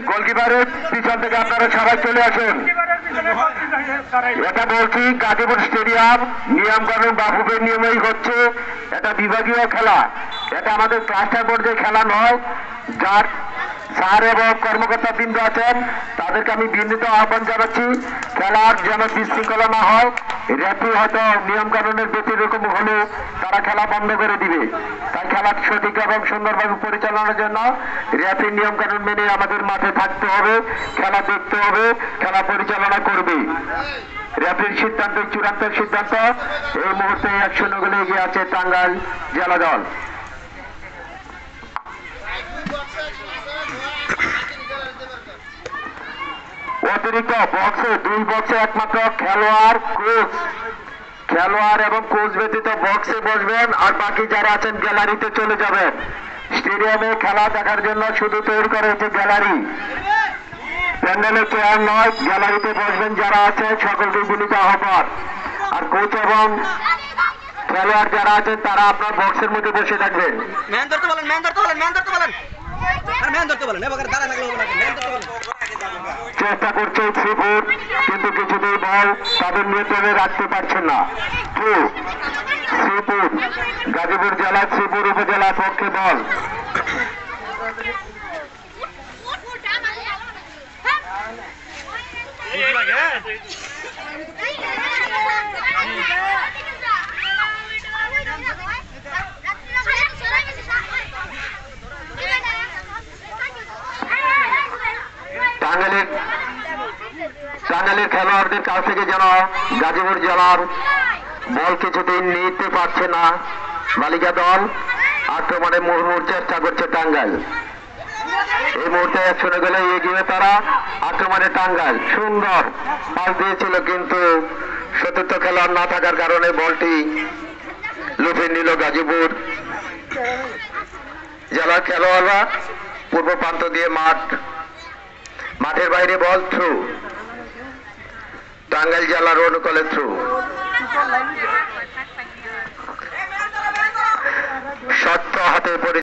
গোলকিপারের পিছন থেকে আপনারা সবাই চলে আসুন। এটা বলছি গাজীপুর স্টেডিয়াম নিয়ম কানুন বাফুফের নিয়মেই হচ্ছে। এটা বিভাগীয় খেলা, এটা আমাদের ক্লাস্টার পর্যায়ে খেলা নয়। যার স্যার এবং কর্মকর্তা বৃন্দ আছেন তাদেরকে আমি বিনীত আহ্বান জানাচ্ছি, খেলার যেন বিশৃঙ্খলা না হয়। রেফারি হয়তো নিয়ম কানুনের ব্যতিরেকম হলে তারা খেলা বন্ধ করে দিবে। তাই খেলা সঠিক এবং সুন্দরভাবে পরিচালনার জন্য রেফারির নিয়ম কানুন মেনে আমাদের মাঠে থাকতে হবে, খেলা দেখতে হবে, খেলা পরিচালনা করবে। রেফারির সিদ্ধান্ত চূড়ান্ত সিদ্ধান্ত। এই মুহূর্তে 1-0 গোলে এগিয়ে আছে টাঙ্গাইল জেলা দল। অতিরিক্ত বক্সে 2 বক্সে একমাত্র খেলোয়াড় এবং কোচ ব্যতীত বক্সে বসবেন, আর বাকি যারা আছেন গ্যালারিতে চলে যাবেন। স্টেডিয়ামে খেলা দেখার জন্য শুধু তৈরি করা হয়েছে গ্যালারি, প্যান্ডেলে চেয়ার নয়। গ্যালারিতে বসবেন যারা আছে সকলকে বিনীত আহ্বান। আর কোচ এবং খেলোয়াড় যারা আছেন তারা আপনার বক্সের মধ্যে বসে থাকবেন। চেষ্টা করছে শ্রীপুর, কিন্তু কিছুতেই বল তাদের নিয়ন্ত্রণে রাখতে পারছেন না। শ্রীপুর গাজীপুর জেলা শ্রীপুর উপজেলার পক্ষে বল। টাঙ্গাইলের খেলোয়াড়দের কাছ থেকে যেন গাজীপুর জেলার বল কিছুদিন নিতে পারছে না বালিকা দল। আক্রমণে মুহুর্মুহুর চেষ্টা করছে টাঙ্গাইল। এই মুহূর্তে 1-0 গোলে এগিয়ে তারা। আক্রমণে টাঙ্গাইল সুন্দর পাস দিয়েছিল, কিন্তু সতীর্থ খেলোয়াড় না থাকার কারণে বলটি লুফে নিল গাজীপুর জেলার খেলোয়াড়রা। পূর্ব প্রান্ত দিয়ে মাঠের বাইরে বল থ্রু, টাঙ্গাইল জেলার অনুকূলে থ্রু। শক্ত হাতে